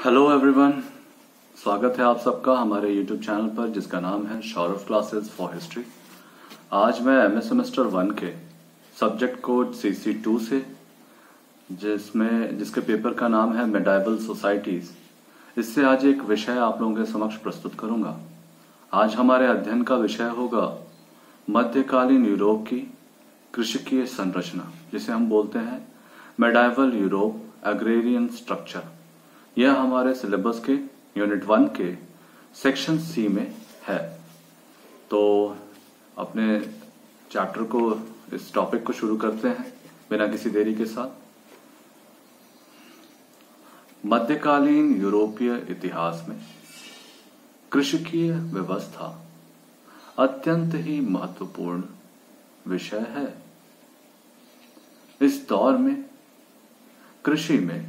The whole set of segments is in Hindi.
हेलो एवरीवन, स्वागत है आप सबका हमारे यूट्यूब चैनल पर जिसका नाम है सौरभ क्लासेस फॉर हिस्ट्री। आज मैं एमए सेमेस्टर 1 के सब्जेक्ट कोड CC2 से जिसके पेपर का नाम है मेडाइवल सोसाइटीज, इससे आज एक विषय आप लोगों के समक्ष प्रस्तुत करूंगा। आज हमारे अध्ययन का विषय होगा मध्यकालीन यूरोप की कृषिकीय संरचना, जिसे हम बोलते हैं मेडाइवल यूरोप एग्रेरियन स्ट्रक्चर। यह हमारे सिलेबस के यूनिट 1 के सेक्शन C में है। तो अपने चैप्टर को, इस टॉपिक को शुरू करते हैं बिना किसी देरी के साथ। मध्यकालीन यूरोपीय इतिहास में कृषिकीय व्यवस्था अत्यंत ही महत्वपूर्ण विषय है। इस दौर में कृषि में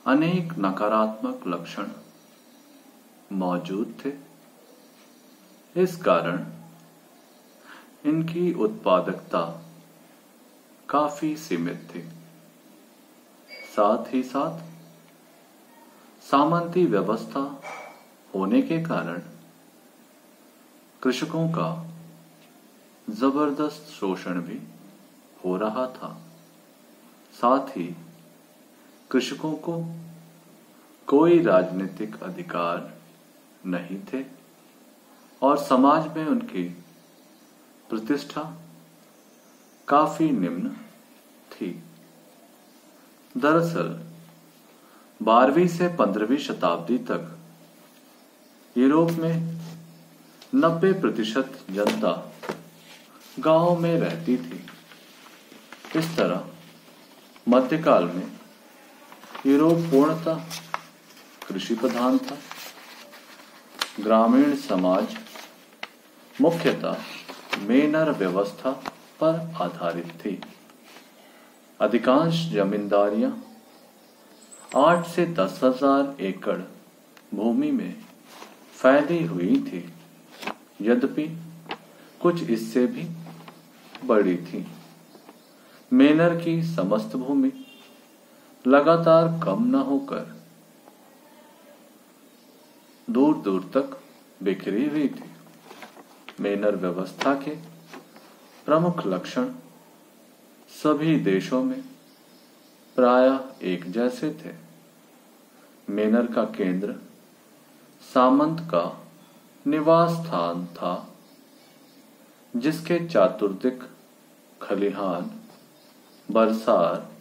अनेक नकारात्मक लक्षण मौजूद थे। इस कारण इनकी उत्पादकता काफी सीमित थी। साथ ही साथ सामंती व्यवस्था होने के कारण कृषकों का जबरदस्त शोषण भी हो रहा था। साथ ही कृषकों को कोई राजनीतिक अधिकार नहीं थे और समाज में उनकी प्रतिष्ठा काफी निम्न थी। दरअसल 12वीं से 15वीं शताब्दी तक यूरोप में 90% जनता गांव में रहती थी। इस तरह मध्यकाल में यूरोप पूर्णतः कृषि प्रधान था। ग्रामीण समाज मुख्यतः मेनर व्यवस्था पर आधारित थी। अधिकांश जमींदारियां 8 से 10,000 एकड़ भूमि में फैली हुई थी, यद्यपि कुछ इससे भी बड़ी थी। मेनर की समस्त भूमि लगातार कम न होकर दूर दूर तक बिखरी हुई थी। मेनर व्यवस्था के प्रमुख लक्षण सभी देशों में प्रायः एक जैसे थे। मेनर का केंद्र सामंत का निवास स्थान था, जिसके चातुर्दिक खलिहान, बरसार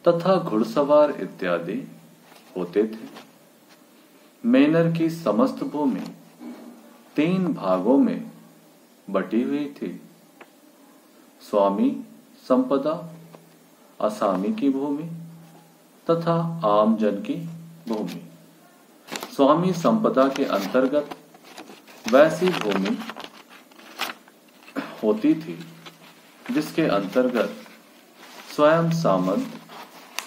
तथा घुड़सवार इत्यादि होते थे। मेनर की समस्त भूमि 3 भागों में बटी हुई थी। स्वामी संपदा, असामी की भूमि तथा आम जन की भूमि। स्वामी संपदा के अंतर्गत वैसी भूमि होती थी जिसके अंतर्गत स्वयं सामंत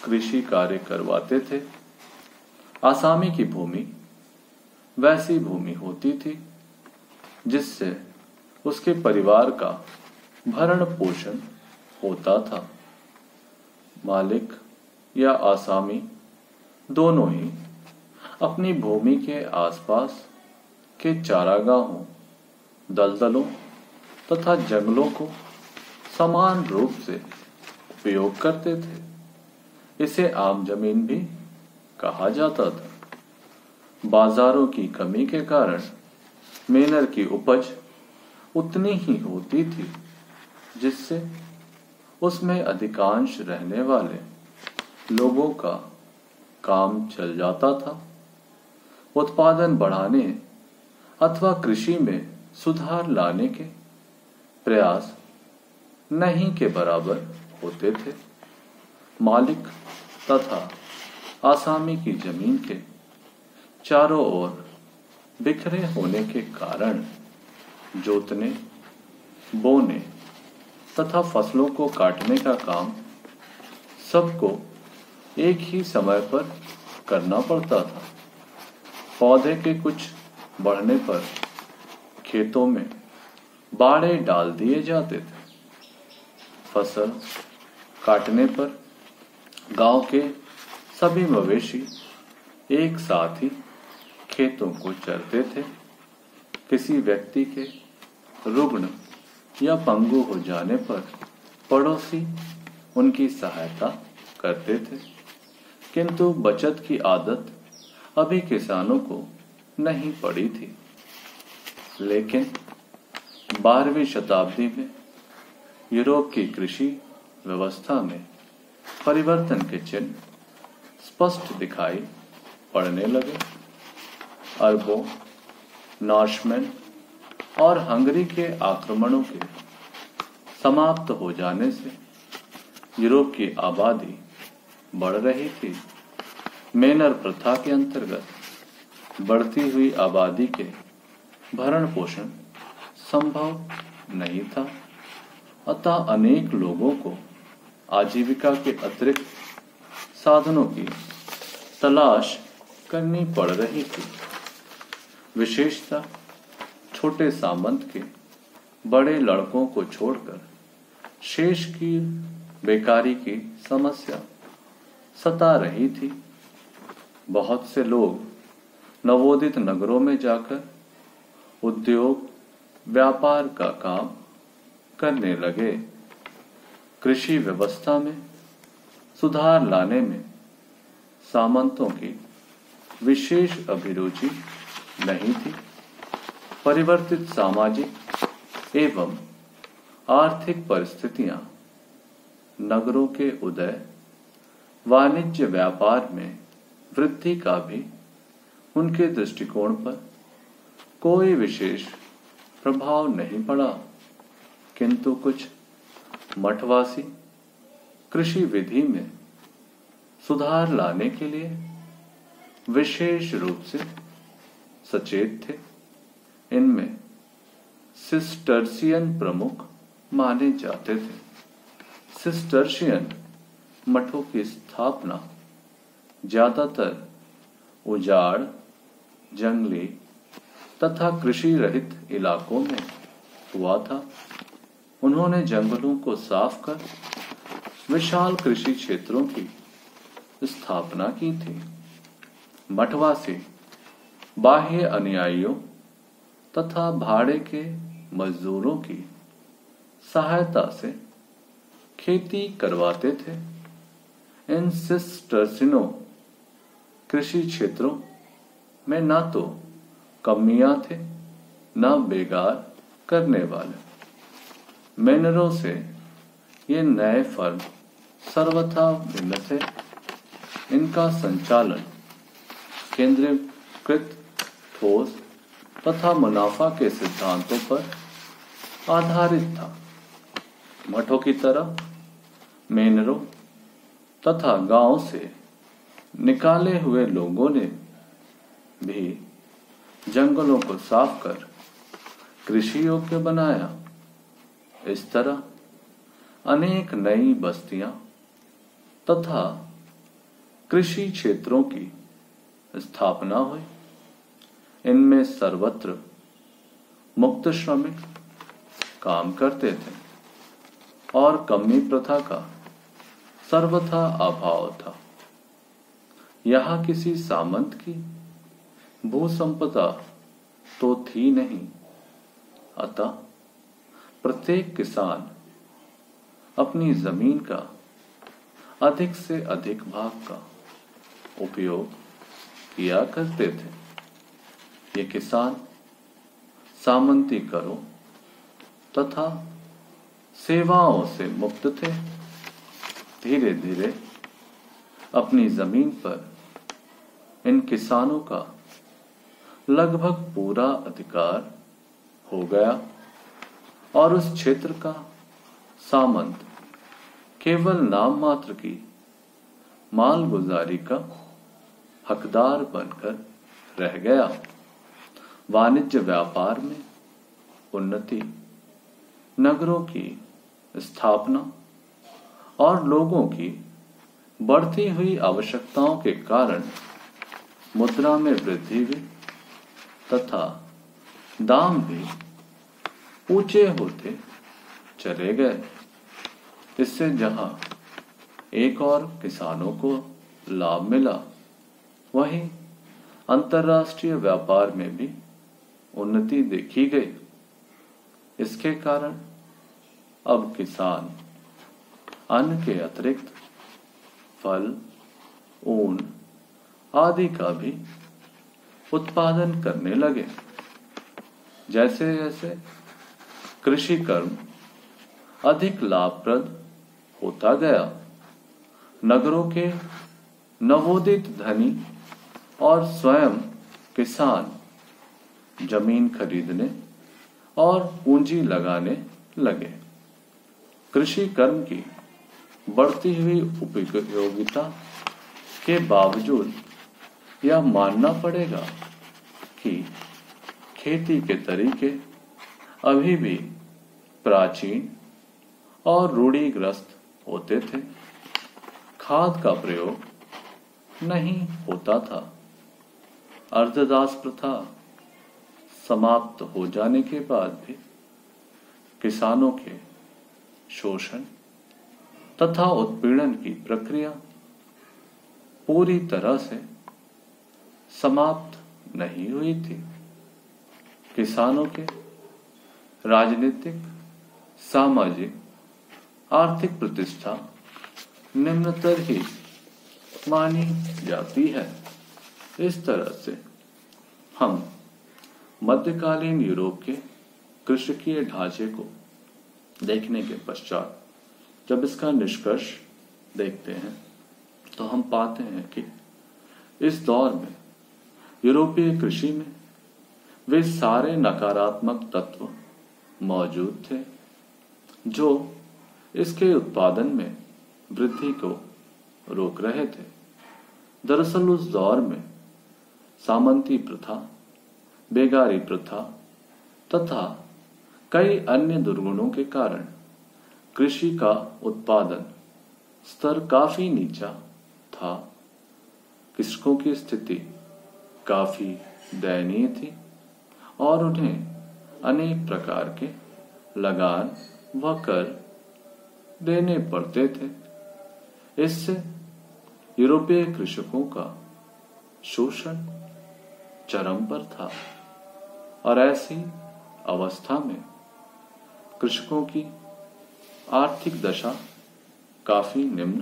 कृषि कार्य करवाते थे। आसामी की भूमि वैसी भूमि होती थी जिससे उसके परिवार का भरण पोषण होता था। मालिक या आसामी दोनों ही अपनी भूमि के आसपास के चारागाहों, दलदलों तथा जंगलों को समान रूप से उपयोग करते थे। इसे आम जमीन भी कहा जाता था। बाजारों की कमी के कारण मेनर की उपज उतनी ही होती थी जिससे उसमें अधिकांश रहने वाले लोगों का काम चल जाता था। उत्पादन बढ़ाने अथवा कृषि में सुधार लाने के प्रयास नहीं के बराबर होते थे। मालिक तथा आसामी की जमीन के चारों ओर बिखरे होने के कारण जोतने, बोने तथा फसलों को काटने का काम सबको एक ही समय पर करना पड़ता था। पौधे के कुछ बढ़ने पर खेतों में बाड़े डाल दिए जाते थे। फसल काटने पर गांव के सभी मवेशी एक साथ ही खेतों को चरते थे। किसी व्यक्ति के रुग्ण या पंगु हो जाने पर पड़ोसी उनकी सहायता करते थे, किंतु बचत की आदत अभी किसानों को नहीं पड़ी थी। लेकिन 12वीं शताब्दी में यूरोप की कृषि व्यवस्था में परिवर्तन के चिन्ह स्पष्ट दिखाई पड़ने लगे। अरबों, नॉर्समैन और हंगरी के आक्रमणों के समाप्त हो जाने से यूरोप की आबादी बढ़ रही थी। मेनर प्रथा के अंतर्गत बढ़ती हुई आबादी के भरण पोषण संभव नहीं था, अतः अनेक लोगों को आजीविका के अतिरिक्त साधनों की तलाश करनी पड़ रही थी। विशेषतः छोटे सामंत के बड़े लड़कों को छोड़कर शेष की बेकारी की समस्या सता रही थी। बहुत से लोग नवोदित नगरों में जाकर उद्योग व्यापार का काम करने लगे। कृषि व्यवस्था में सुधार लाने में सामंतों की विशेष अभिरुचि नहीं थी। परिवर्तित सामाजिक एवं आर्थिक परिस्थितियां नगरों के उदय, वाणिज्य व्यापार में वृद्धि का भी उनके दृष्टिकोण पर कोई विशेष प्रभाव नहीं पड़ा, किंतु कुछ मठवासी कृषि विधि में सुधार लाने के लिए विशेष रूप से सचेत थे। इनमें सिस्टर्सियन प्रमुख माने जाते थे। सिस्टर्शियन मठों की स्थापना ज्यादातर उजाड़, जंगली तथा कृषि रहित इलाकों में हुआ था। उन्होंने जंगलों को साफ कर विशाल कृषि क्षेत्रों की स्थापना की थी। मठवासी बाह्य अनुयायियों तथा भाड़े के मजदूरों की सहायता से खेती करवाते थे। इन सिस्टर्सिनों कृषि क्षेत्रों में न तो कमियां थे न बेगार करने वाले। मेनरों से ये नए फर्म सर्वथा भिन्न थे। इनका संचालन केंद्रीकृत, ठोस तथा मुनाफा के सिद्धांतों पर आधारित था। मठों की तरह मेनरों तथा गांव से निकाले हुए लोगों ने भी जंगलों को साफ कर कृषि योग्य बनाया। इस तरह अनेक नई बस्तियां तथा कृषि क्षेत्रों की स्थापना हुई। इनमें सर्वत्र मुक्त श्रमिक काम करते थे और कमी प्रथा का सर्वथा अभाव था। यहाँ किसी सामंत की भूसंपदा तो थी नहीं, अतः प्रत्येक किसान अपनी जमीन का अधिक से अधिक भाग का उपयोग किया करते थे। ये किसान सामंती करों तथा सेवाओं से मुक्त थे। धीरे धीरे अपनी जमीन पर इन किसानों का लगभग पूरा अधिकार हो गया और उस क्षेत्र का सामंत केवल नाम मात्र की मालगुजारी का हकदार बनकर रह गया। वाणिज्य व्यापार में उन्नति, नगरों की स्थापना और लोगों की बढ़ती हुई आवश्यकताओं के कारण मुद्रा में वृद्धि हुई तथा दाम भी ऊंचे होते चले गए। इससे जहां एक और किसानों को लाभ मिला, वहीं अंतर्राष्ट्रीय व्यापार में भी उन्नति देखी गई। इसके कारण अब किसान अन्न के अतिरिक्त फल, ऊन आदि का भी उत्पादन करने लगे। जैसे जैसे कृषि कर्म अधिक लाभप्रद होता गया, नगरों के नवोदित धनी और स्वयं किसान जमीन खरीदने और पूंजी लगाने लगे। कृषि कर्म की बढ़ती हुई उपयोगिता के बावजूद यह मानना पड़ेगा कि खेती के तरीके अभी भी प्राचीन और रूढ़िग्रस्त होते थे। खाद का प्रयोग नहीं होता था। अर्धदास प्रथा समाप्त हो जाने के बाद भी किसानों के शोषण तथा उत्पीड़न की प्रक्रिया पूरी तरह से समाप्त नहीं हुई थी। किसानों के राजनीतिक, सामाजिक, आर्थिक प्रतिष्ठा निम्नतर ही मानी जाती है। इस तरह से हम मध्यकालीन यूरोप के कृषकीय ढांचे को देखने के पश्चात जब इसका निष्कर्ष देखते हैं तो हम पाते हैं कि इस दौर में यूरोपीय कृषि में वे सारे नकारात्मक तत्व मौजूद थे जो इसके उत्पादन में वृद्धि को रोक रहे थे। दरअसल उस दौर में सामंती प्रथा, बेगारी प्रथा तथा कई अन्य दुर्गुणों के कारण कृषि का उत्पादन स्तर काफी नीचा था। कृषकों की स्थिति काफी दयनीय थी और उन्हें अनेक प्रकार के लगान व कर देने पड़ते थे। इससे यूरोपीय कृषकों का शोषण चरम पर था और ऐसी अवस्था में कृषकों की आर्थिक दशा काफी निम्न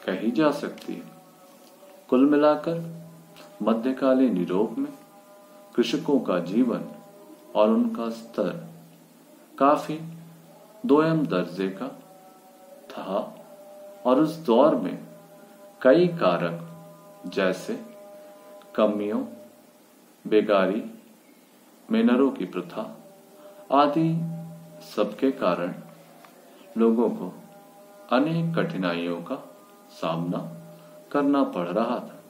कही जा सकती है। कुल मिलाकर मध्यकालीन यूरोप में कृषकों का जीवन और उनका स्तर काफी दोयम दर्जे का था और उस दौर में कई कारक जैसे कमियों, बेगारी, मेनरों की प्रथा आदि सबके कारण लोगों को अनेक कठिनाइयों का सामना करना पड़ रहा था।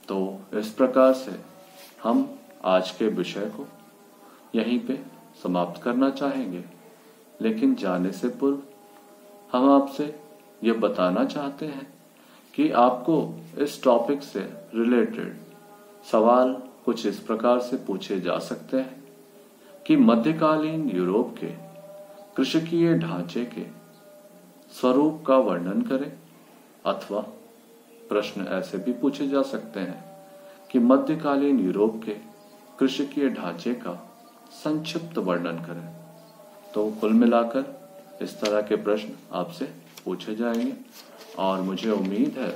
तो इस प्रकार से हम आज के विषय को यहीं पे समाप्त करना चाहेंगे, लेकिन जाने से पूर्व हम आपसे ये बताना चाहते हैं कि आपको इस टॉपिक से रिलेटेड सवाल कुछ इस प्रकार से पूछे जा सकते हैं कि मध्यकालीन यूरोप के कृषकीय ढांचे के स्वरूप का वर्णन करें, अथवा प्रश्न ऐसे भी पूछे जा सकते हैं कि मध्यकालीन यूरोप के कृषकीय ढांचे का संक्षिप्त वर्णन करें। तो कुल मिलाकर इस तरह के प्रश्न आपसे पूछे जाएंगे और मुझे उम्मीद है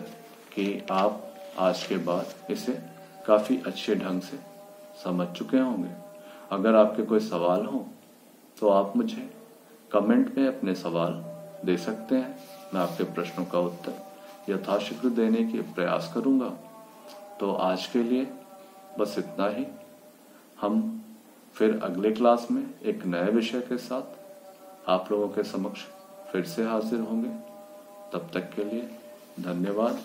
कि आप आज के बाद इसे काफी अच्छे ढंग से समझ चुके होंगे। अगर आपके कोई सवाल हो तो आप मुझे कमेंट में अपने सवाल दे सकते हैं। मैं आपके प्रश्नों का उत्तर यथाशीघ्र देने की प्रयास करूंगा। तो आज के लिए बस इतना ही। हम फिर अगले क्लास में एक नए विषय के साथ आप लोगों के समक्ष फिर से हाजिर होंगे। तब तक के लिए धन्यवाद।